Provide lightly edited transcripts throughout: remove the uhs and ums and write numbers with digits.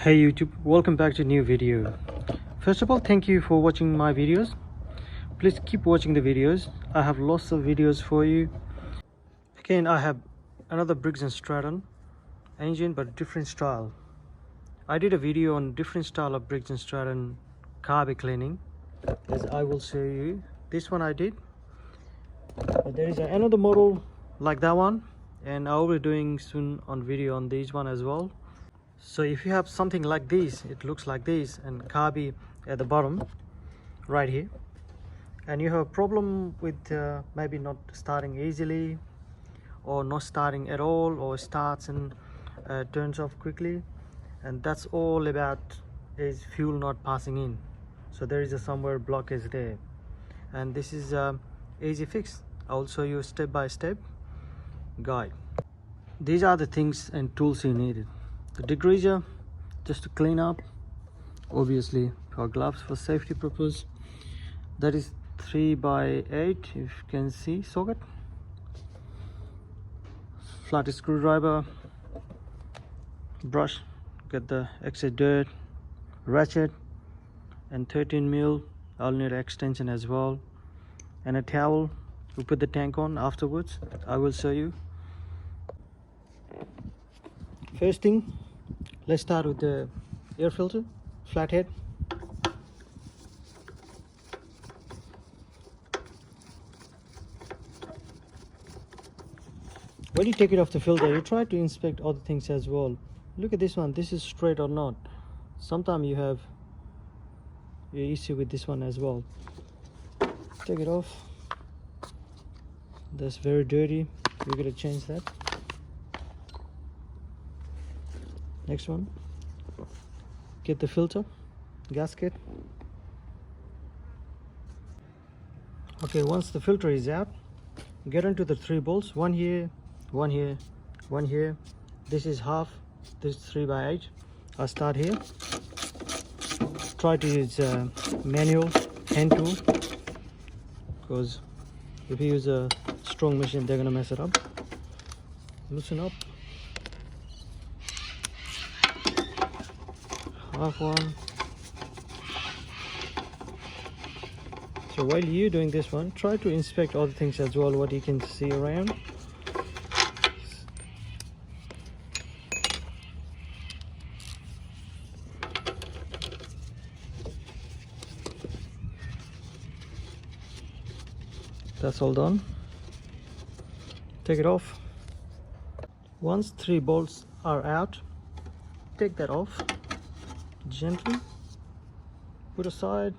Hey YouTube, welcome back to a new video. First of all, thank you for watching my videos. Please keep watching the videos. I have lots of videos for you. Again, I have another Briggs & Stratton engine, but different style. I did a video on different style of Briggs & Stratton carb cleaning, as I will show you. This one I did, but there is another model like that one, and I will be doing soon on video on this one as well. So if you have something like this, it looks like this, and carby at the bottom right here, and you have a problem with maybe not starting easily, or not starting at all, or starts and turns off quickly, and that's all about is fuel not passing in. So there is a somewhere blockage there, and this is easy fix. I'll show you a step-by-step guide. These are the things and tools you needed. The degreaser just to clean up, obviously our gloves for safety purpose. That is 3x8, if you can see, socket, flat screwdriver, brush, get the excess dirt, ratchet, and 13mm. I'll need extension as well, and a towel to put the tank on afterwards. I will show you. First thing, let's start with the air filter, flathead. When you take it off the filter, you try to inspect other things as well. Look at this one, this is straight or not. Sometimes you have an issue with this one as well. Take it off. That's very dirty, we're gonna change that. Next one, get the filter gasket. Okay, once the filter is out, get into the 3 bolts, one here, one here, one here. This is half, this is 3x8. I'll start here. Try to use manual hand tool, because if you use a strong machine, they're gonna mess it up. Loosen up. Half one. So while you're doing this one, try to inspect other things as well, what you can see around. That's all done. Take it off. Once 3 bolts are out, take that off gently, put aside.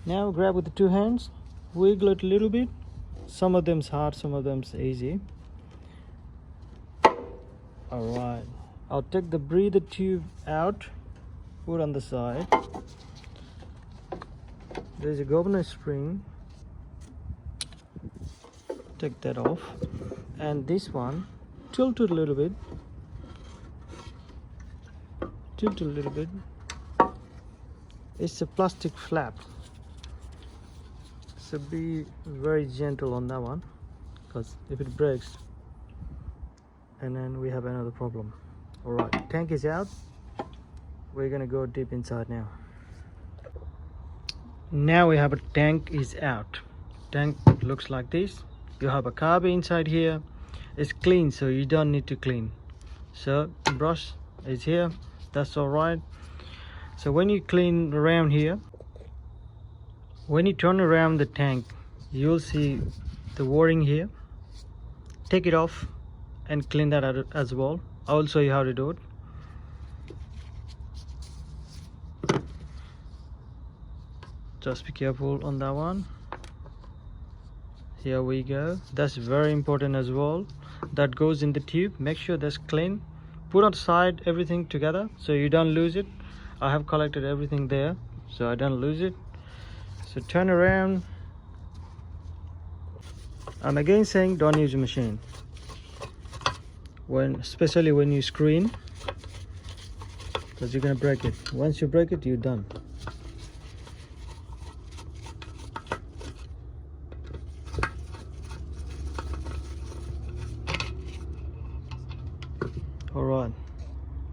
Now grab with the 2 hands, wiggle it a little bit. Some of them's hard, some of them's easy. Alright, I'll take the breather tube out, put on the side. There's a governor spring, take that off, and this one, tilt it a little bit. Tilt a little bit. It's a plastic flap, so be very gentle on that one, because if it breaks, and then we have another problem. All right, tank is out. We're gonna go deep inside now. Now we have a tank is out. Tank looks like this. You have a carb inside here. It's clean, so you don't need to clean. So brush is here. That's all right. So when you clean around here, when you turn around the tank, you'll see the waring here. Take it off and clean that out as well. I will show you how to do it. Just be careful on that one. Here we go. That's very important as well. That goes in the tube. Make sure that's clean. Put aside everything together so you don't lose it. I have collected everything there so I don't lose it. So turn around. I'm again saying don't use a machine, especially when you screen, because you're gonna break it. Once you break it, you're done. All right,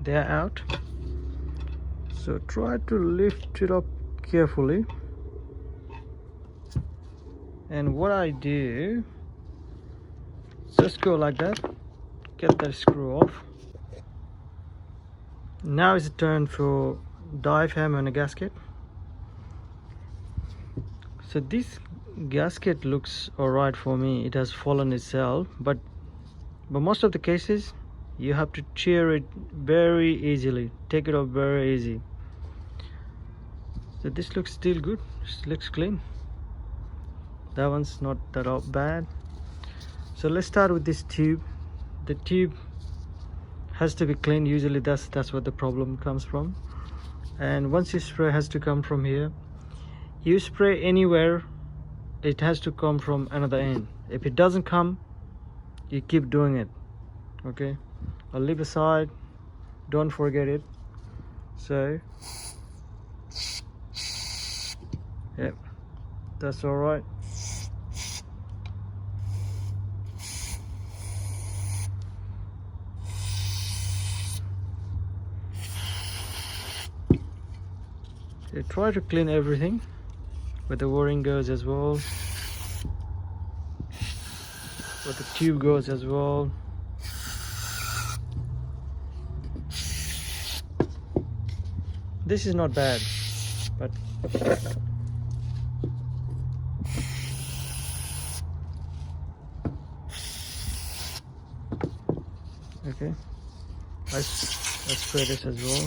they're out. So try to lift it up carefully. And what I do, just go like that, get that screw off. Now it's turn for diaphragm and a gasket. So this gasket looks alright for me. It has fallen itself, but most of the cases you have to tear it very easily, take it off very easy. So this looks still good, it looks clean. That one's not that bad. So let's start with this tube. The tube has to be clean. Usually that's what the problem comes from. And once you spray, has to come from here. You spray anywhere, it has to come from another end. If it doesn't come, you keep doing it. Okay, I'll leave aside, don't forget it. So yeah, that's all right. So try to clean everything, where the wiring goes as well, where the tube goes as well. This is not bad, but okay, I spray this as well.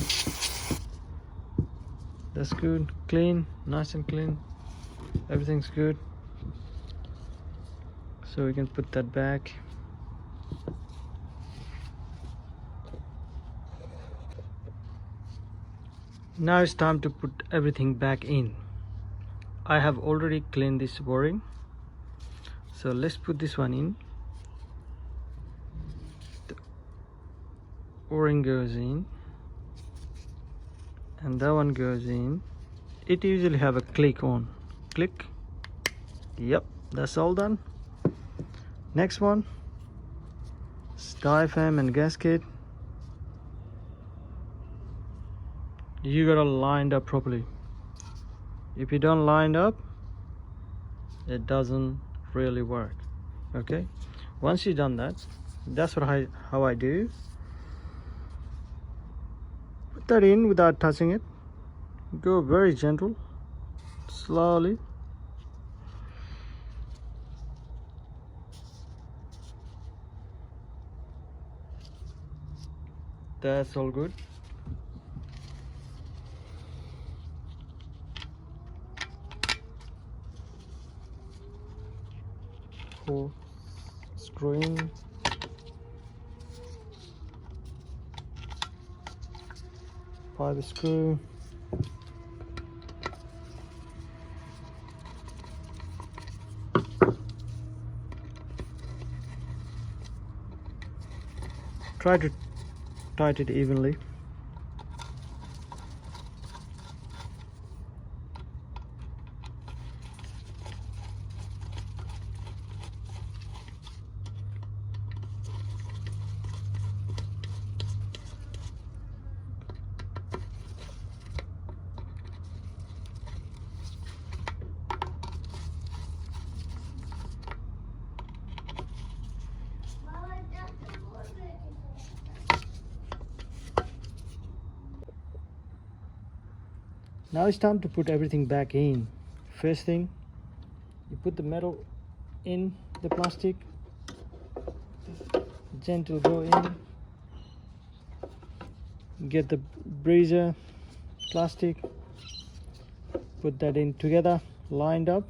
That's good, clean, nice and clean, everything's good. So we can put that back. Now it's time to put everything back in. I have already cleaned this wiring, so let's put this one in. The wiring goes in, and that one goes in. It usually have a click on. Click. Yep, that's all done. Next one, diaphragm and gasket. You gotta line up properly. If you don't line up, it doesn't really work. Okay, once you've done that, that's how I do. Put that in without touching it. Go very gentle, slowly. That's all good. Pull, screw in. Pipe screw. Try to tighten it evenly. Now it's time to put everything back in. First thing, you put the metal in the plastic, gentle go in, get the breezer plastic, put that in together, lined up.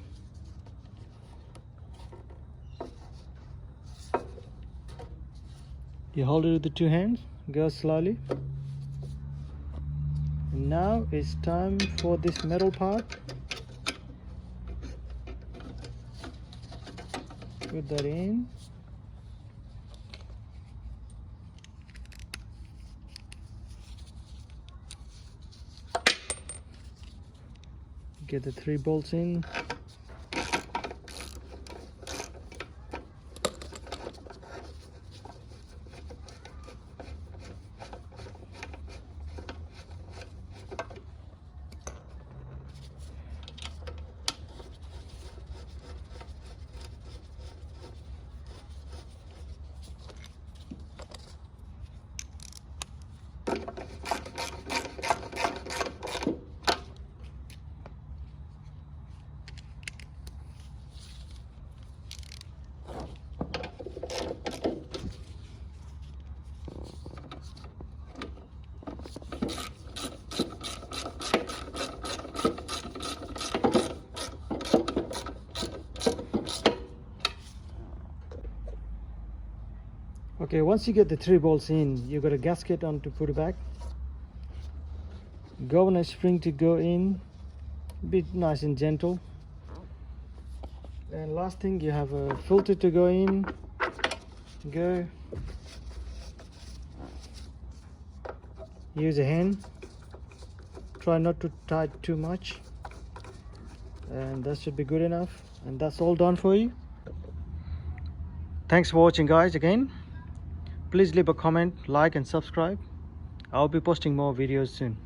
You hold it with the two hands, go slowly. And now it's time for this metal part. Put that in. Get the 3 bolts in. Okay, once you get the 3 bolts in, you got a gasket on to put it back. Governor spring to go in, be nice and gentle. And last thing, you have a filter to go in. Go. Use a hand. Try not to tight too much. And that should be good enough. And that's all done for you. Thanks for watching, guys. Again, please leave a comment, like and subscribe. I'll be posting more videos soon.